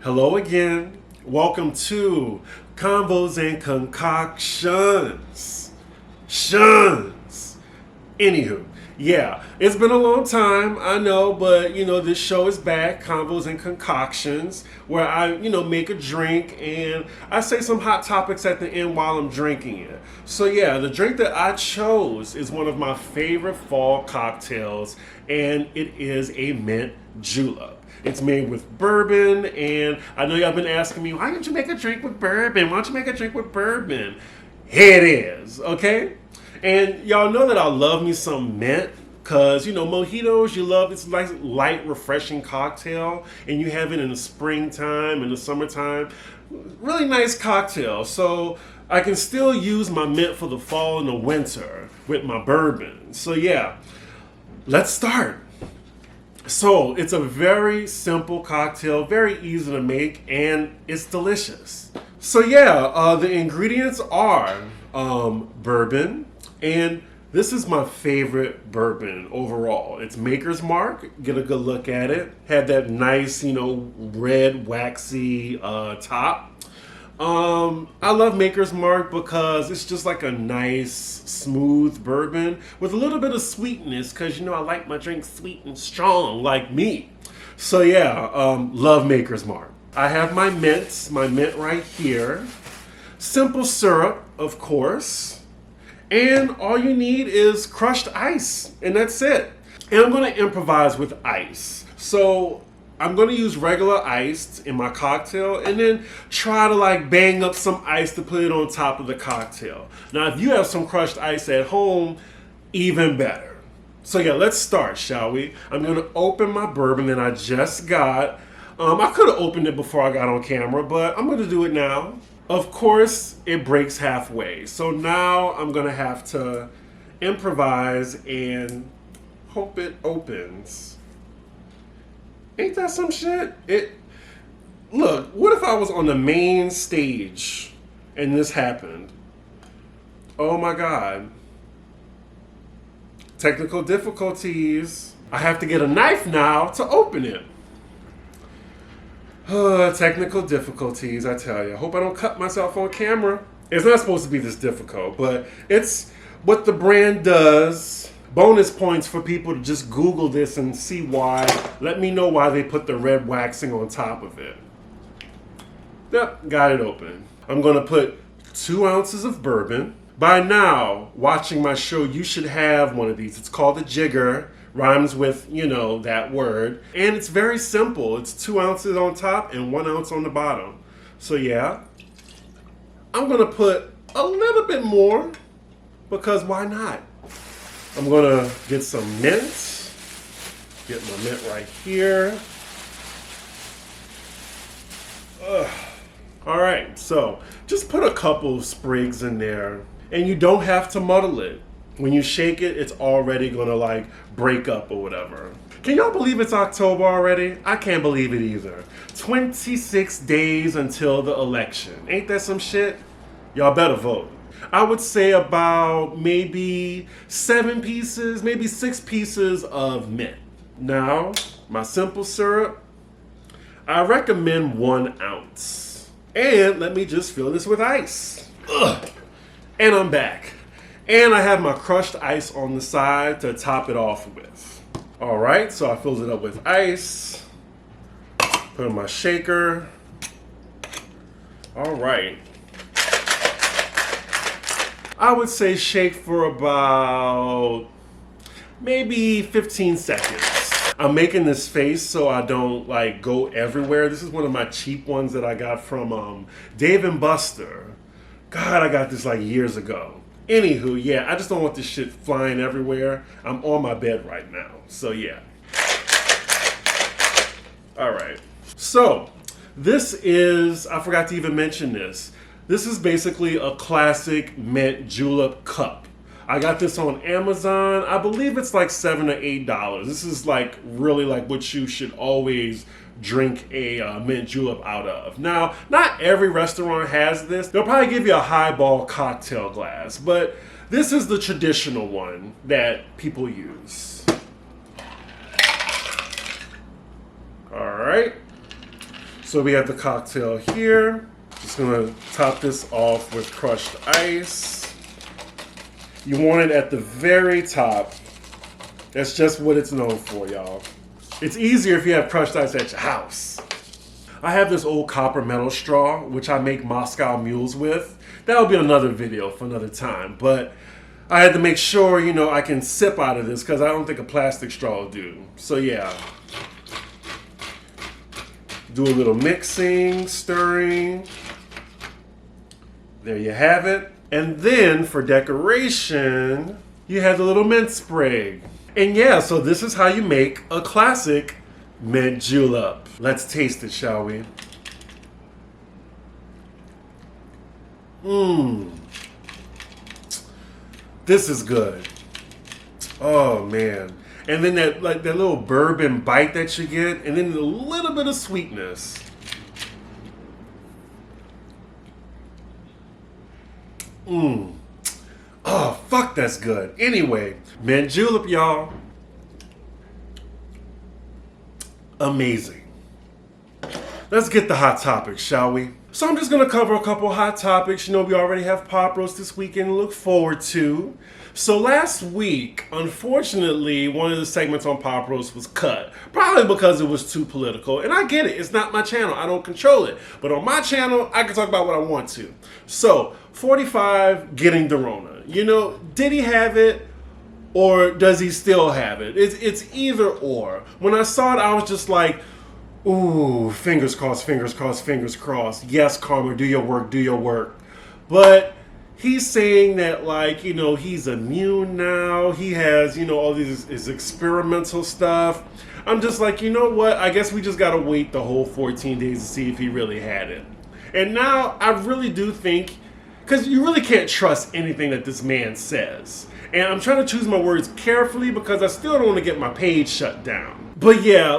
Hello again. Welcome to Convos and Concoctions. Shuns. Anywho, yeah, it's been a long time, I know, but this show is back, Convos and Concoctions, where I, make a drink and I say some hot topics at the end while I'm drinking it. So yeah, the drink that I chose is one of my favorite fall cocktails, and it is a mint julep. It's made with bourbon, and I know y'all been asking me, why don't you make a drink with bourbon? Why don't you make a drink with bourbon? Here it is, okay? And y'all know that I love me some mint, because, mojitos, you love, it's like light, refreshing cocktail, and you have it in the springtime, in the summertime. Really nice cocktail. So I can still use my mint for the fall and the winter with my bourbon. So yeah, let's start. So it's a very simple cocktail, very easy to make, and it's delicious. So yeah, the ingredients are bourbon, and this is my favorite bourbon overall. It's Maker's Mark. Get a good look at it. Had that nice, red waxy top. I love Maker's Mark because it's just like a nice, smooth bourbon with a little bit of sweetness because, I like my drink sweet and strong like me. So yeah, love Maker's Mark. I have my mint right here. Simple syrup, of course. And all you need is crushed ice, and that's it. And I'm going to improvise with ice. So I'm going to use regular ice in my cocktail and then try to bang up some ice to put it on top of the cocktail. Now, if you have some crushed ice at home, even better. So yeah, let's start, shall we? I'm going to open my bourbon that I just got. I could have opened it before I got on camera, but I'm going to do it now. Of course, it breaks halfway. So now I'm going to have to improvise and hope it opens. Ain't that some shit? Look, what if I was on the main stage and this happened? Oh my God. Technical difficulties. I have to get a knife now to open it. Technical difficulties, I tell you. I hope I don't cut myself on camera. It's not supposed to be this difficult, but it's what the brand does. Bonus points for people to just Google this and see why. Let me know why they put the red waxing on top of it. Yep, got it open. I'm going to put 2 ounces of bourbon. By now, watching my show, you should have one of these. It's called a jigger. Rhymes with, that word. And it's very simple. It's 2 ounces on top and 1 ounce on the bottom. So yeah, I'm going to put a little bit more because why not? I'm going to get some mint. Get my mint right here. All right, so just put a couple of sprigs in there. And you don't have to muddle it. When you shake it, it's already going to break up or whatever. Can y'all believe it's October already? I can't believe it either. 26 days until the election. Ain't that some shit? Y'all better vote. I would say about maybe 7 pieces, maybe 6 pieces of mint. Now, my simple syrup, I recommend 1 ounce. And let me just fill this with ice. Ugh. And I'm back. And I have my crushed ice on the side to top it off with. All right, so I filled it up with ice. Put in my shaker. All right. I would say shake for about maybe 15 seconds. I'm making this face so I don't go everywhere. This is one of my cheap ones that I got from Dave & Buster. God, I got this years ago. Anywho, yeah, I just don't want this shit flying everywhere. I'm on my bed right now, so yeah. All right. So, this is, I forgot to even mention this. This is basically a classic mint julep cup. I got this on Amazon. I believe it's $7 or $8. This is really what you should always drink a mint julep out of. Now, not every restaurant has this. They'll probably give you a highball cocktail glass, but this is the traditional one that people use. All right. So we have the cocktail here. Just gonna top this off with crushed ice. You want it at the very top. That's just what it's known for, y'all. It's easier if you have crushed ice at your house. I have this old copper metal straw, which I make Moscow mules with. That'll be another video for another time. But I had to make sure, I can sip out of this because I don't think a plastic straw will do. So yeah. Do a little mixing, stirring. There you have it. And then for decoration, you have the little mint sprig. And yeah, so this is how you make a classic mint julep. Let's taste it, shall we? This is good. Oh man. And then that little bourbon bite that you get, and then a little bit of sweetness. Oh, fuck, that's good. Anyway, mint julep, y'all. Amazing. Let's get the hot topics, shall we? So I'm just going to cover a couple hot topics. We already have pop roast this weekend to look forward to. So last week, unfortunately, one of the segments on pop roast was cut. Probably because it was too political. And I get it. It's not my channel. I don't control it. But on my channel, I can talk about what I want to. So, 45 getting the Rona. Did he have it? Or does he still have it? It's either or. When I saw it, I was just like, ooh, fingers crossed, fingers crossed, fingers crossed. Yes, Karma, do your work, do your work. But he's saying that, he's immune now. He has, all his experimental stuff. I'm just like, you know what? I guess we just got to wait the whole 14 days to see if he really had it. And now I really do think, because you really can't trust anything that this man says. And I'm trying to choose my words carefully because I still don't want to get my page shut down. But yeah,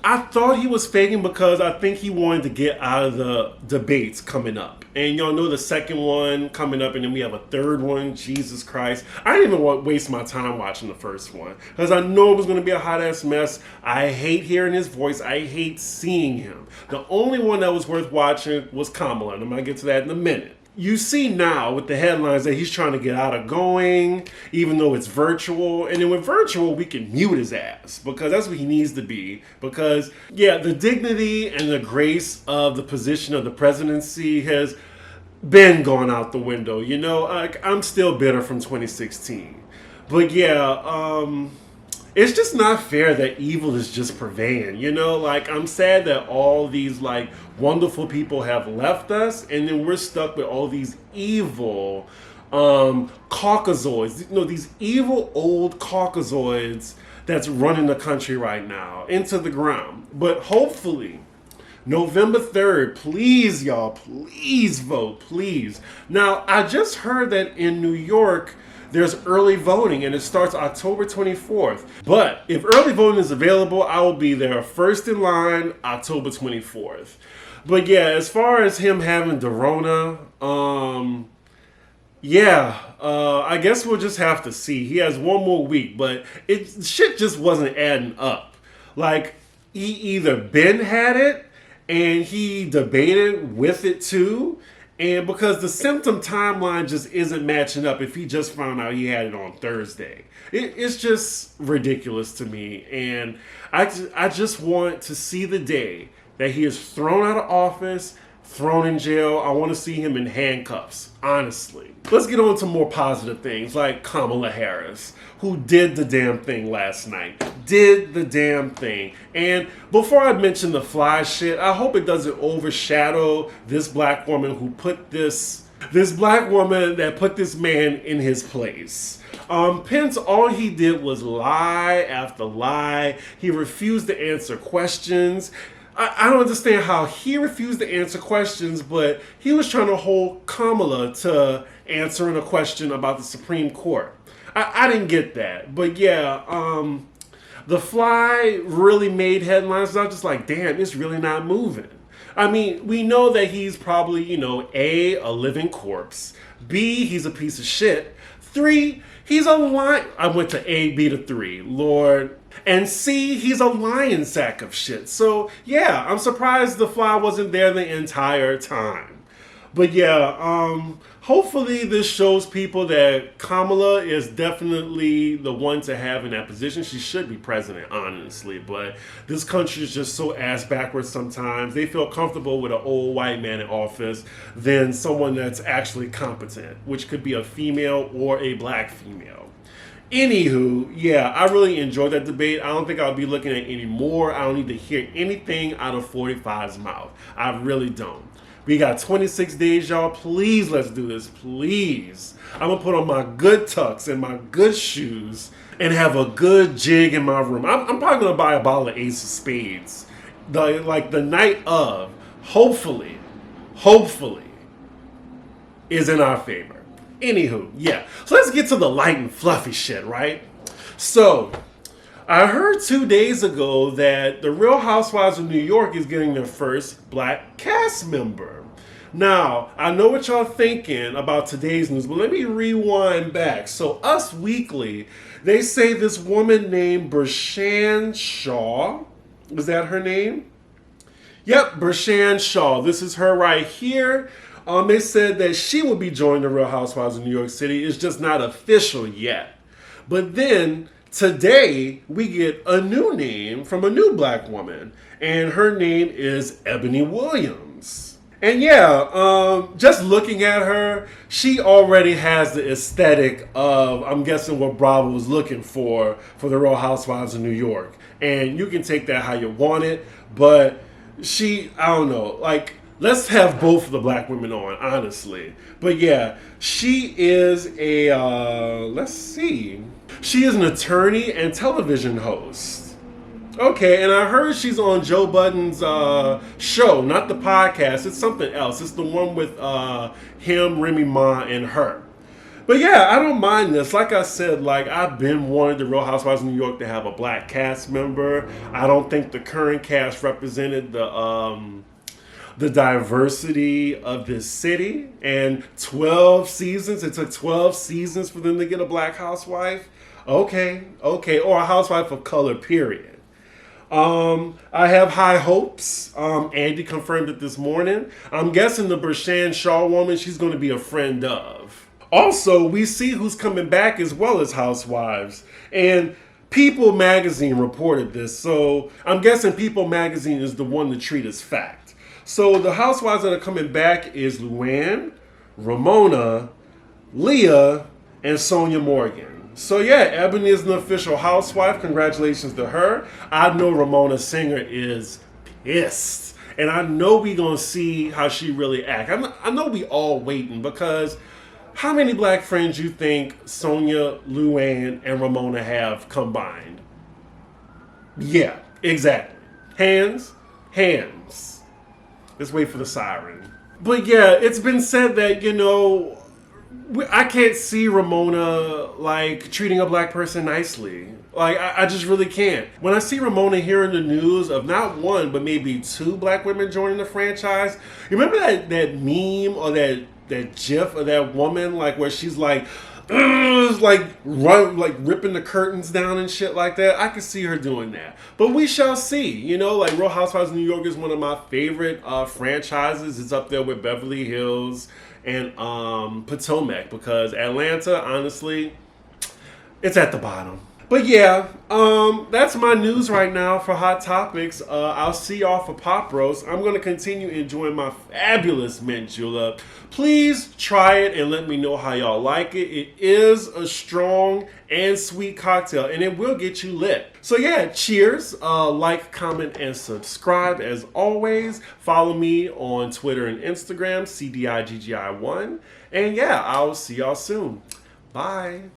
I thought he was faking because I think he wanted to get out of the debates coming up. And y'all know the second one coming up, and then we have a third one. Jesus Christ. I didn't even want to waste my time watching the first one because I know it was going to be a hot-ass mess. I hate hearing his voice. I hate seeing him. The only one that was worth watching was Kamala, and I'm going to get to that in a minute. You see now with the headlines that he's trying to get out of going, even though it's virtual. And then with virtual, we can mute his ass because that's what he needs to be. Because, yeah, the dignity and the grace of the position of the presidency has been gone out the window. I'm still bitter from 2016. But, yeah, it's just not fair that evil is just purveying, I'm sad that all these, wonderful people have left us, and then we're stuck with all these evil Caucasoids, these evil old Caucasoids that's running the country right now into the ground. But hopefully, November 3rd, please, y'all, please vote, please. Now, I just heard that in New York, there's early voting, and it starts October 24th. But if early voting is available, I will be there first in line October 24th. But yeah, as far as him having the Rona, I guess we'll just have to see. He has one more week, but shit just wasn't adding up. He either Ben had it, and he debated with it too, and because the symptom timeline just isn't matching up if he just found out he had it on Thursday. It's just ridiculous to me. And I just want to see the day that he is thrown out of office, thrown in jail. I want to see him in handcuffs, honestly. Let's get on to more positive things like Kamala Harris, who did the damn thing last night. Did the damn thing. And before I mention the fly shit, I hope it doesn't overshadow this black woman who put this black woman that put this man in his place. Pence, all he did was lie after lie. He refused to answer questions. I don't understand how he refused to answer questions, but he was trying to hold Kamala to answering a question about the Supreme Court. I didn't get that. But yeah, the fly really made headlines. I was just like, damn, it's really not moving. I mean, we know that he's probably, A, a living corpse. B, he's a piece of shit. 3, he's a lion. I went to A, B to 3. Lord, And C, he's a lion sack of shit. So yeah, I'm surprised the fly wasn't there the entire time. But yeah, hopefully this shows people that Kamala is definitely the one to have in that position. She should be president, honestly. But this country is just so ass backwards sometimes. They feel comfortable with an old white man in office than someone that's actually competent, which could be a female or a black female. Anywho, yeah, I really enjoyed that debate. I don't think I'll be looking at any more. I don't need to hear anything out of 45's mouth. I really don't. We got 26 days, y'all. Please, let's do this. Please. I'm going to put on my good tux and my good shoes and have a good jig in my room. I'm probably going to buy a bottle of Ace of Spades. The night of, hopefully, is in our favor. Anywho, yeah. So let's get to the light and fluffy shit, right? So, I heard 2 days ago that the Real Housewives of New York is getting their first black cast member. Now, I know what y'all thinking about today's news, but let me rewind back. So, Us Weekly, they say this woman named Bershan Shaw, is that her name? Yep, Bershan Shaw. This is her right here. They said that she will be joining the Real Housewives of New York City. It's just not official yet. But then today, we get a new name from a new black woman, and her name is Ebony Williams. And yeah, just looking at her, she already has the aesthetic of, I'm guessing, what Bravo was looking for the Real Housewives of New York. And you can take that how you want it, but I don't know, let's have both of the black women on, honestly. But yeah, she is let's see. She is an attorney and television host. Okay, and I heard she's on Joe Budden's show, not the podcast. It's something else. It's the one with him, Remy Ma, and her. But yeah, I don't mind this. Like I said, I've been wanting the Real Housewives of New York to have a black cast member. I don't think the current cast represented the diversity of this city. And 12 seasons, it took 12 seasons for them to get a black housewife. Okay, or a housewife of color, period. I have high hopes. Andy confirmed it this morning. I'm guessing the Bershan Shaw woman, she's going to be a friend of. Also, we see who's coming back as well as housewives. And People Magazine reported this, so I'm guessing People Magazine is the one to treat as fact. So the housewives that are coming back is Luann, Ramona, Leah, and Sonia Morgan. So yeah, Ebony is an official housewife. Congratulations to her. I know Ramona Singer is pissed. And I know we gonna see how she really act. I know we all waiting, because how many black friends you think Sonia, Luann, and Ramona have combined? Yeah, exactly. Hands. Let's wait for the siren. But yeah, it's been said that, I can't see Ramona treating a black person nicely. I just really can't. When I see Ramona here in the news of not one but maybe two black women joining the franchise, you remember that meme or that gif of that woman where she's ripping the curtains down and shit like that? I could see her doing that. But we shall see. Real Housewives of New York is one of my favorite franchises. It's up there with Beverly Hills and Potomac, because Atlanta, honestly, it's at the bottom. But yeah, that's my news right now for Hot Topics. I'll see y'all for Pop Roast. I'm going to continue enjoying my fabulous mint julep. Please try it and let me know how y'all like it. It is a strong and sweet cocktail, and it will get you lit. So yeah, cheers. Like, comment, and subscribe as always. Follow me on Twitter and Instagram, CDIGGI1. And yeah, I'll see y'all soon. Bye.